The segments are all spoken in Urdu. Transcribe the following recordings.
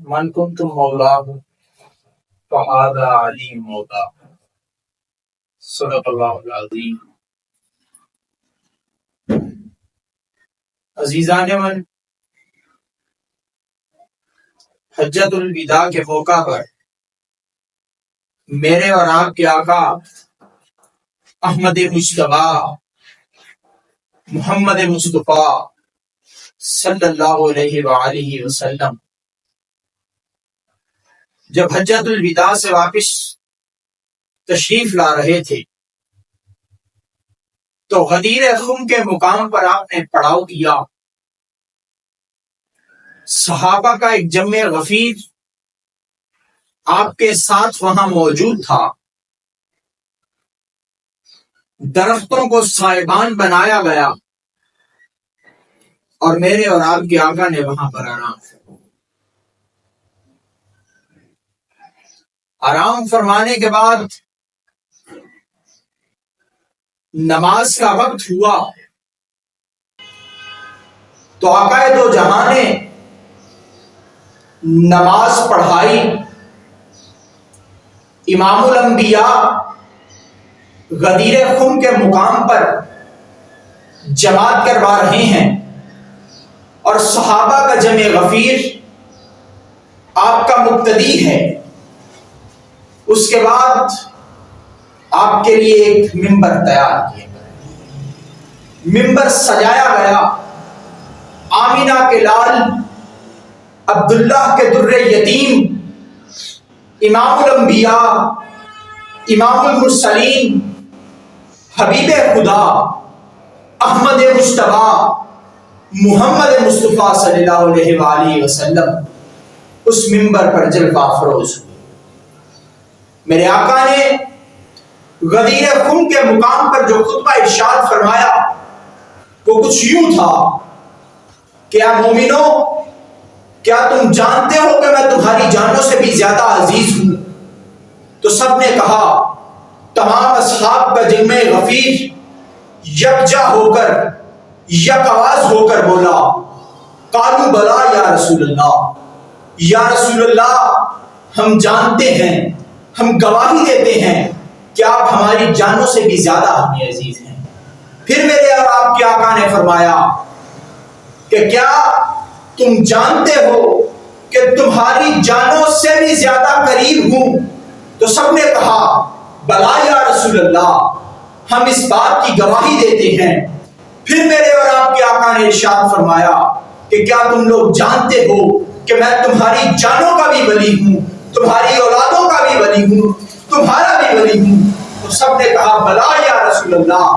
من کنتم مولاه فهذا علی مولا. صدق اللہ العظیم. عزیزان من، حجۃ الوداع کے موقع پر میرے اور آپ کے آقا احمد مجتبیٰ محمد مصطفیٰ صلی اللہ علیہ وآلہ وسلم جب حجۃ الوداع سے واپس تشریف لا رہے تھے تو غدیر خم کے مقام پر آپ نے پڑاؤ کیا. صحابہ کا ایک جمع غفیر آپ کے ساتھ وہاں موجود تھا. درختوں کو سائبان بنایا گیا اور میرے اور آپ کے آقا نے وہاں پر آرام فرمانے کے بعد نماز کا وقت ہوا تو آقا دو جہاں نے نماز پڑھائی. امام الانبیاء غدیر خم کے مقام پر جماعت کروا رہے ہیں اور صحابہ کا جمع غفیر آپ کا مقتدی ہے. اس کے بعد آپ کے لیے ایک ممبر تیار کیا گیا، ممبر سجایا گیا. آمینہ کے لال عبداللہ کے در یتیم امام الانبیاء امام المرسلین حبیب خدا احمد مجتبیٰ محمد مصطفیٰ صلی اللہ علیہ وآلہ وسلم اس ممبر پر جلوہ افروز ہوئے. میرے آقا نے غدیر خم کے مقام پر جو خطبہ ارشاد فرمایا وہ کچھ یوں تھا کہ اے مومنو، کیا تم جانتے ہو کہ میں تمہاری جانوں سے بھی زیادہ عزیز ہوں؟ تو سب نے کہا، تمام اصحاب کا جمع غفیر یکجا ہو کر یک آواز ہو کر بولا، قالوا بلا یا رسول اللہ، یا رسول اللہ ہم جانتے ہیں، ہم گواہی دیتے ہیں کہ آپ ہماری جانوں سے بھی زیادہ ہمیں عزیز ہیں. پھر میرے اور آپ کے آقا نے فرمایا کہ کیا تم جانتے ہو کہ تمہاری جانوں سے بھی زیادہ قریب ہوں؟ تو سب نے کہا بلا یا رسول اللہ، ہم اس بات کی گواہی دیتے ہیں. پھر میرے اور آپ کے آقا نے ارشاد فرمایا کہ کیا تم لوگ جانتے ہو کہ میں تمہاری جانوں کا بھی ولی ہوں، تمہاری اولادوں کا بھی ولی ہوں، تمہارا بھی ولی ہوں؟ تو سب نے کہا بلا یا رسول اللہ،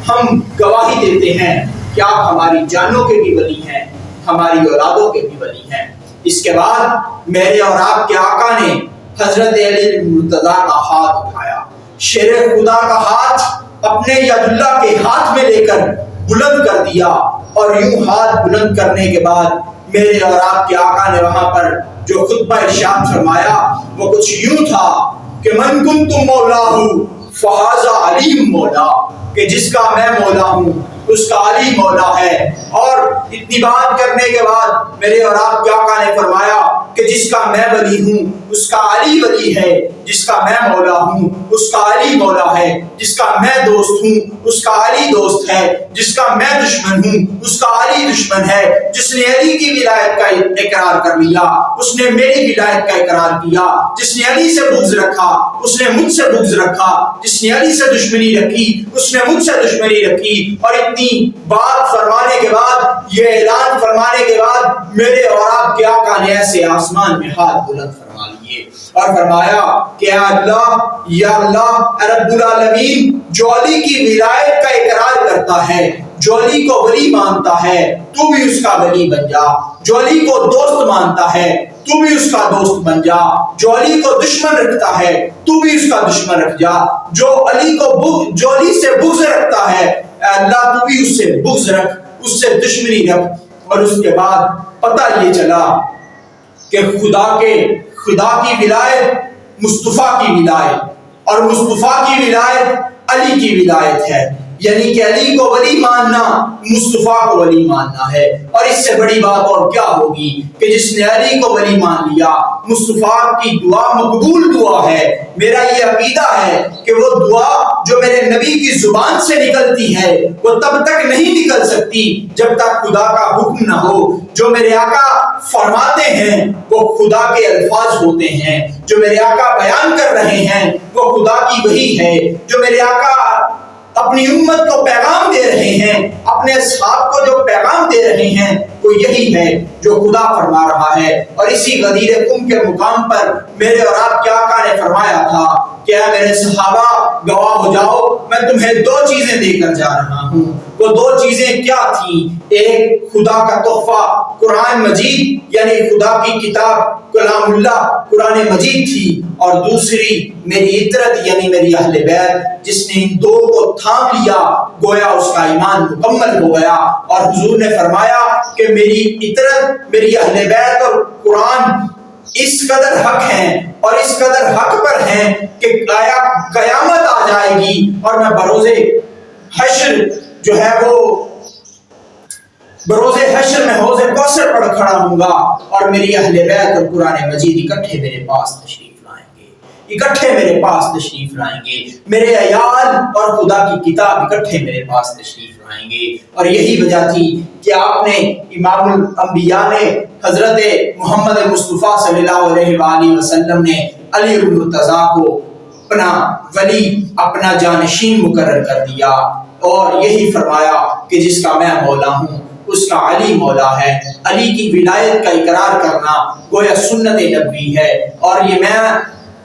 ہم گواہی دیتے ہیں کہ آپ ہماری جانوں کے بھی ولی ہیں، ہماری اولادوں کے بھی ولی ہیں. اس کے بعد میرے اور آپ کے آقا نے حضرت علی مرتضیٰ کا ہاتھ اٹھایا، شیر خدا کا ہاتھ اپنے ید اللہ کے ہاتھ میں لے کر بلند کر دیا اور یوں ہاتھ بلند کرنے کے بعد میرے اور آپ کے آقا نے وہاں پر جو خطبہ ارشاد فرمایا وہ کچھ یوں تھا کہ من کنت مولاہ فہذا علی مولا، کہ جس کا میں مولا ہوں اس کا علی مولا ہے. اور اتنی بات کرنے کے بعد میرے اور آپ کے آقا نے فرمایا کہ جس کا میں ولی ہوں اس کا علی ولی ہے، جس کا میں مولا ہوں اس کا علی مولا ہے، جس کا میں دوست ہوں اس کا علی دوست ہے، جس کا میں دشمن ہوں اس کا علی دشمن ہے. جس نے علی کی ولایت کا اقرار کر لیا اس نے میری ولایت کا اقرار کیا. جس نے علی سے بغض رکھا اس نے مجھ سے بغض رکھا، جس نے علی سے دشمنی رکھی اس نے مجھ سے دشمنی رکھی. اور اتنی بات فرمانے کے بعد، یہ اعلان فرمانے کے بعد میرے اور آپ کے آقا نے ایسے آسمان میں ہاتھ بلند فرما لیے اور فرمایا کہ اے اللہ، یا اللہ، اے رب العالمین، جو علی کی ولایت کا اقرار کرتا ہے، جو علی کو ولی مانتا ہے، تو بھی اس کا ولی بن جا. جو علی کو دوست مانتا ہے تو بھی اس کا دوست بن جا. جو علی کو دشمن رکھتا ہے تو بھی اس کا دشمن رکھ جا. جو علی سے بغض رکھتا ہے، اے اللہ تو بھی اس سے بغض رکھ، اس سے دشمنی رکھ. اور اس کے بعد پتہ یہ چلا کہ خدا کی ولایت مصطفیٰ کی ولایت اور مصطفیٰ کی ولایت علی کی ولایت ہے. یعنی کہ علی کو ولی ماننا مصطفیٰ کو ولی ماننا ہے. اور اس سے بڑی بات اور کیا ہوگی کہ جس نے علی کو ولی مان لیا، مصطفیٰ کی دعا مقبول دعا ہے. میرا یہ عقیدہ ہے کہ وہ دعا جو میرے نبی کی زبان سے نکلتی ہے وہ تب تک نہیں نکل سکتی جب تک خدا کا حکم نہ ہو. جو میرے آقا فرماتے ہیں وہ خدا کے الفاظ ہوتے ہیں، جو میرے آقا بیان کر رہے ہیں وہ خدا کی وحی ہے. جو میرے آقا اپنی امت کو پیغام دے رہے ہیں، اپنے اصحاب کو جو پیغام دے رہے ہیں وہ یہی ہے جو خدا فرما رہا ہے. اور اسی غدیر قم کے مقام پر میرے اور آپ کے آقا نے فرمایا تھا کہ اے میرے صحابہ گواہ ہو جاؤ، میں تمہیں 2 چیزیں دے کر جا رہا ہوں. وہ 2 چیزیں کیا تھیں؟ ایک خدا کا تحفہ قرآن مجید یعنی خدا کی کتاب کلام اللہ قرآن مجید تھی، اور دوسری میری عطرت یعنی میری اہل بیت. جس نے ان 2 کو تھام لیا گویا اس کا ایمان مکمل ہو گیا. اور حضور نے فرمایا کہ میری عطرت، میری اہل بیت اور قرآن اس قدر حق ہیں اور اس قدر حق پر ہیں کہ قیامت آ جائے گی اور میں بروز حشر جو ہے وہ بروز حشر میں حوض کوثر پر کھڑا ہوں گا اور میری اہل بیت اور قرآن مجید اکٹھے میرے پاس تشریف لائیں گے، اکٹھے میرے پاس تشریف لائیں گے. میرے عیال اور خدا کی کتاب اکٹھے میرے پاس تشریف لائیں گے. اور یہی وجہ تھی کہ آپ نے امام الانبیاء نے حضرت محمد مصطفیٰ صلی اللہ علیہ وآلہ وسلم نے علی المرتضیٰ کو اپنا ولی، اپنا جانشین مقرر کر دیا اور یہی فرمایا کہ جس کا میں مولا ہوں اس کا علی مولا ہے. علی کی ولایت کا اقرار کرنا گویا سنت نبوی ہے. اور یہ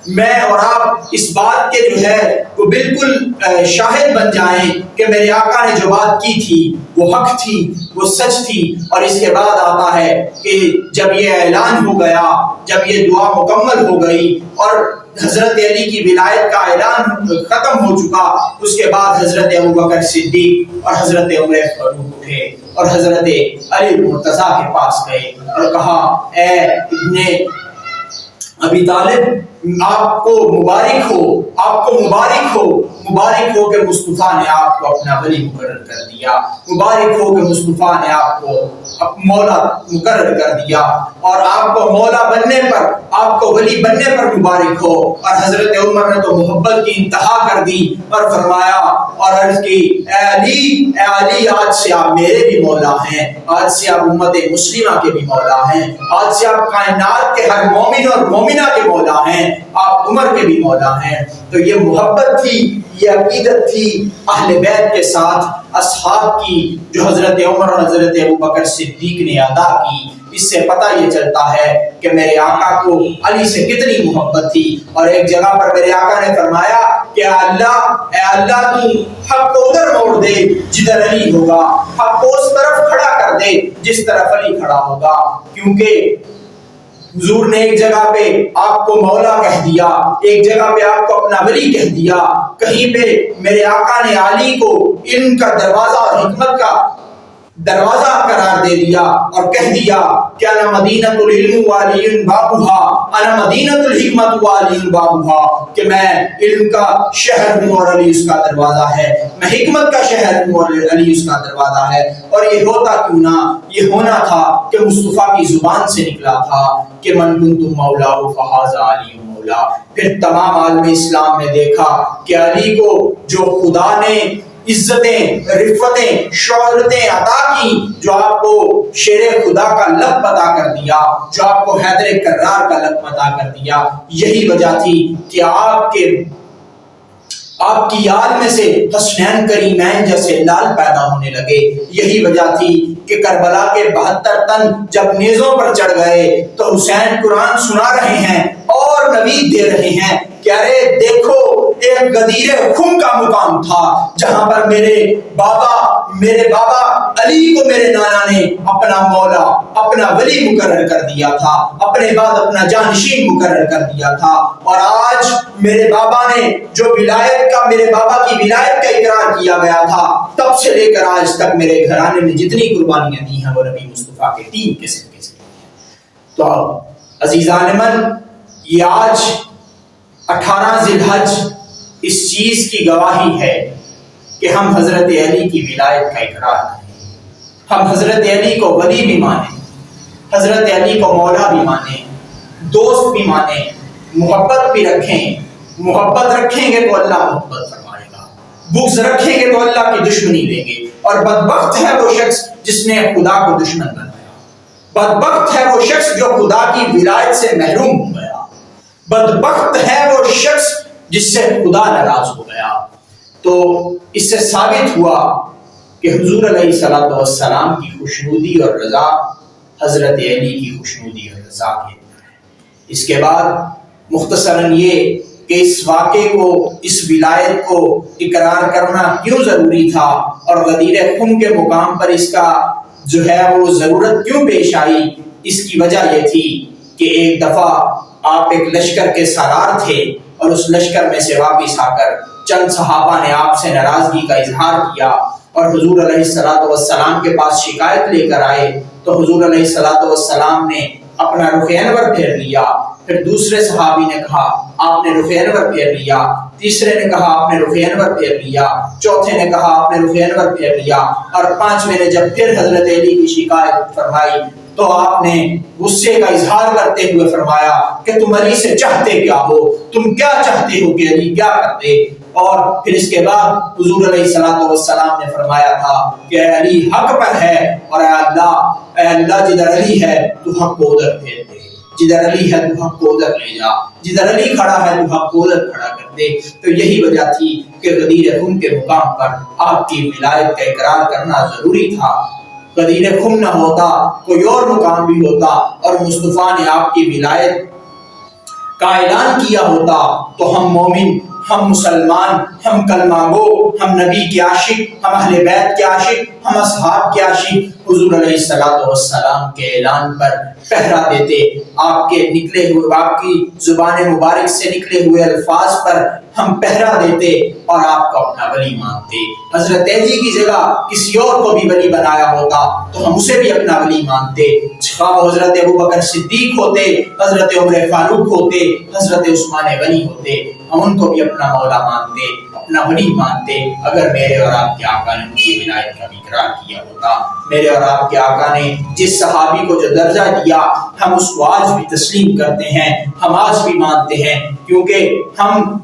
میں اور آپ اس بات کے جو ہے وہ بالکل شاہد بن جائیں کہ میرے آقا نے جو بات کی تھی وہ حق تھی، وہ سچ تھی. اور اس کے بعد آتا ہے کہ جب یہ اعلان ہو گیا، جب یہ دعا مکمل ہو گئی اور حضرت علی کی ولایت کا اعلان ختم ہو چکا، اس کے بعد حضرت ابوبکر صدیق اور حضرت عمر فاروق اٹھے اور حضرت علی مرتضیٰ کے پاس گئے اور کہا اے ابن ابی طالب، آپ کو مبارک ہو، آپ کو مبارک ہو، مبارک ہو کہ مصطفیٰ نے آپ کو اپنا ولی مقرر کر دیا، مبارک ہو کہ مصطفیٰ نے آپ کو مولا مقرر کر دیا اور آپ کو مولا بننے پر، آپ کو ولی بننے پر مبارک ہو. اور حضرت عمر نے تو محبت کی انتہا کر دی اور فرمایا اور عرض کی اے علی آج سے آپ میرے بھی مولا ہیں، آج سے آپ امت مسلمہ کے بھی مولا ہیں، آج سے آپ کائنات کے ہر مومن اور مومنہ کے مولا ہیں، آپ عمر کے بھی مولا ہیں. تو یہ محبت تھی، یہ عقیدت تھی اہل بیت کے ساتھ اصحاب کی جو حضرت عمر اور حضرت ابوبکر صدیق نے ادا کی. اس سے پتہ یہ چلتا ہے کہ میرے آقا کو علی سے کتنی محبت تھی. اور ایک جگہ پر میرے آقا نے فرمایا کہ اے اللہ تو حق کو ادھر موڑ دے جدھر علی ہوگا، حق کو اس طرف کھڑا کر دے جس طرف علی کھڑا ہوگا. کیونکہ حضور نے ایک جگہ پہ آپ کو مولا کہہ دیا، ایک جگہ پہ آپ کو اپنا ولی کہہ دیا، کہیں پہ میرے آقا نے علی کو علم کا دروازہ اور حکمت کا دروازہ قرار دے دیا اور کہہ دیا کہ انا مدینۃ العلم وعلی بابھا، انا مدینۃ الحکمت وعلی بابھا، کہ میں علم کا شہر ہوں اور علی اس کا دروازہ ہے، میں حکمت کا شہر ہوں اور علی اس کا دروازہ ہے. اور یہ ہوتا کیوں نہ، یہ ہونا تھا کہ مصطفیٰ کی زبان سے نکلا تھا کہ من کنت مولا فہذا علی مولا. پھر تمام عالم اسلام نے دیکھا کہ علی کو جو خدا نے عزتیں، رفتیں، شہرتیں عطا کی، جو آپ کو شیر خدا کا لقب عطا کر دیا، جو آپ کو حیدر کرار کا لقب عطا کر دیا، یہی وجہ تھی کہ آپ کی یاد میں سے حسنین کریمین جیسے لال پیدا ہونے لگے. یہی وجہ تھی کہ کربلا کے 72 تن جب نیزوں پر چڑھ گئے تو حسین قرآن سنا رہے ہیں اور نوید دے رہے ہیں کہ ارے دیکھو ایک غدیر خم کا مقام تھا جہاں پر میرے بابا علی کو میرے نانا نے اپنا مولا، اپنا ولی مقرر کر دیا تھا، اپنے بعد اپنا جانشین مقرر کر دیا تھا. اور آج میرے بابا نے جو میرے بابا کی ولایت کا اقرار کیا گیا تھا، تب سے لے کر آج تک میرے گھرانے نے جتنی قربانیاں دی ہیں وہ نبی مصطفیٰ کے 3 قسم کے ذریعے. تو عزیزان من، یہ آج 18 ذی الحج اس چیز کی گواہی ہے کہ ہم حضرت علی کی ولایت کا اقرار کریں، ہم حضرت علی کو ولی بھی مانیں، حضرت علی کو مولا بھی مانیں، دوست بھی مانیں، محبت بھی رکھیں۔ محبت رکھیں گے تو اللہ محبت فرمائے گا، بغض رکھیں گے تو اللہ کی دشمنی دیں گے۔ اور بدبخت ہے وہ شخص جس نے خدا کو دشمن بنایا، بدبخت ہے وہ شخص جو خدا کی ولایت سے محروم ہو گیا، بدبخت ہے وہ شخص جس سے خدا ناراض ہو گیا۔ تو اس سے ثابت ہوا کہ حضور علیہ الصلوۃ والسلام کی خوشنودی اور رضا حضرت علی کی خوشنودی اور رضا کے اندر ہے۔ اس کے بعد مختصراً یہ کہ اس واقعے کو، اس ولایت کو اقرار کرنا کیوں ضروری تھا اور غدیر خم کے مقام پر اس کا جو ہے وہ ضرورت کیوں پیش آئی، اس کی وجہ یہ تھی کہ ایک دفعہ آپ ایک لشکر کے سالار تھے اور اس لشکر میں سے واپس آ کر چند صحابہ نے آپ سے ناراضگی کا اظہار کیا اور حضور علیہ الصلوۃ والسلام کے پاس شکایت لے کر آئے، تو حضور علیہ الصلوۃ والسلام نے اپنا رخ انور پھیر لیا۔ پھر دوسرے صحابی نے کہا آپ نے رخ انور پھیر لیا، تیسرے نے کہا آپ نے رخ انور پھیر لیا، چوتھے نے کہا آپ نے رخ انور پھیر لیا، اور پانچویں نے جب پھر حضرت علی کی شکایت فرمائی تو آپ نے غصے کا اظہار کرتے ہوئے فرمایا کہ تم علی سے چاہتے کیا ہو، تم کیا چاہتے ہو کہ علی کیا کرتے؟ اور پھر اس کے بعد حضور علیہ الصلوۃ والسلام نے فرمایا تھا کہ اے علی حق پر ہے، اور اے اللہ جدھر علی ہے تو حق کو ادھر پھیر دے، جدھر علی ہے تو حق کو ادھر لے جا، جدھر علی کھڑا ہے تو حق کو ادھر کھڑا کر دے۔ تو یہی وجہ تھی کہ غدیر خم کے مقام پر آپ کی ولایت کا اقرار کرنا ضروری تھا۔ غدیر خم نہ ہوتا کوئی اور مقام بھی ہوتا اور مصطفیٰ نے آپ کی ولایت کا اعلان کیا ہوتا تو ہم مومن، ہم مسلمان، ہم کلمہ گو، ہم نبی کے عاشق، ہم اہل بیت کے عاشق، ہم اصحاب کے عاشق حضور علیہ الصلوۃ والسلام کے اعلان پر پہرا دیتے، آپ کے نکلے ہوئے، آپ کی زبان مبارک سے نکلے ہوئے الفاظ پر ہم پہرا دیتے اور آپ کو اپنا ولی مانتے۔ حضرت علی کی جگہ کسی اور کو بھی ولی بنایا ہوتا تو ہم اسے بھی اپنا ولی مانتے، خواہ حضرت ابوبکر صدیق ہوتے، حضرت عمر فاروق ہوتے، حضرت عثمان غنی ہوتے، ہم ان کو بھی اپنا مولا مانتے، اپنا ولی مانتے اگر میرے اور آپ کے آقا نے ان کی ولایت کا اقرار کیا ہوتا۔ میرے اور آپ کے آقا نے جس صحابی کو جو درجہ دیا ہم اس کو آج بھی تسلیم کرتے ہیں، ہم آج بھی مانتے ہیں، کیونکہ ہم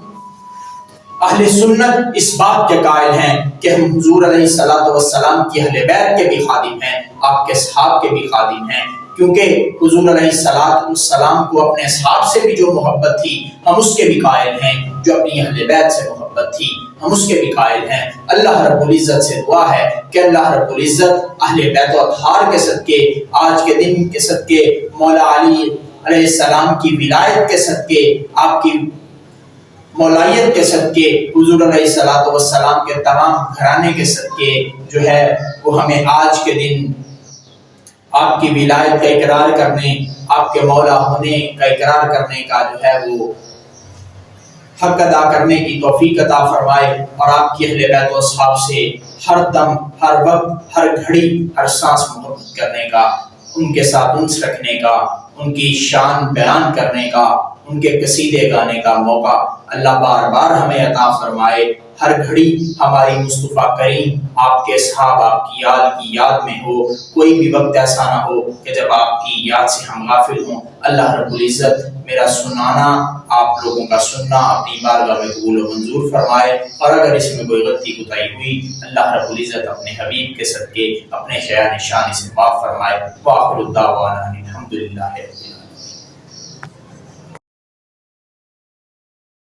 اہل سنت اس بات کے قائل ہیں کہ ہم حضور علیہ الصلوۃ والسلام کی اہل بیت کے بھی خادم ہیں، آپ کے اصحاب کے بھی خادم ہیں، کیونکہ حضور علیہ الصلوۃ والسلام کو اپنے اصحاب سے بھی جو محبت تھی ہم اس کے بھی قائل ہیں، جو اپنی اہل بیت سے محبت تھی ہم اس کے بھی قائل ہیں۔ اللہ رب العزت سے دعا ہے کہ اللہ رب العزت اہل بیت و اطہار کے صدقے، آج کے دن کے صدقے، مولا علی علیہ السلام کی ولایت کے صدقے، آپ کی مولائیت کے صدقے، حضور علیہ الصلوۃ والسلام کے تمام گھرانے کے صدقے جو ہے وہ ہمیں آج کے دن آپ کی ولایت کا اقرار کرنے، آپ کے مولا ہونے کا اقرار کرنے کا جو ہے وہ حق ادا کرنے کی توفیق عطا فرمائے، اور آپ کی اہل بیت و اصحاب سے ہر دم، ہر وقت، ہر گھڑی، ہر سانس محبت کرنے کا، ان کے ساتھ انس رکھنے کا، ان کی شان بیان کرنے کا، ان کے قصیدے گانے کا موقع اللہ بار بار ہمیں عطا فرمائے۔ ہر گھڑی ہماری مصطفیٰ کریم آپ کے اصحاب، آپ کی یاد میں ہو، کوئی بھی وقت ایسا نہ ہو کہ جب آپ کی یاد سے ہم غافل ہوں۔ اللہ رب العزت میرا سنانا، آپ لوگوں کا سننا اپنی بارگاہ میں قبول و منظور فرمائے، اور اگر اس میں کوئی غلطی کوتاہی ہوئی اللہ رب العزت اپنے حبیب کے صدقے اپنے شایان شان سے معاف فرمائے۔ وآخر الدعوانا الحمدللہ۔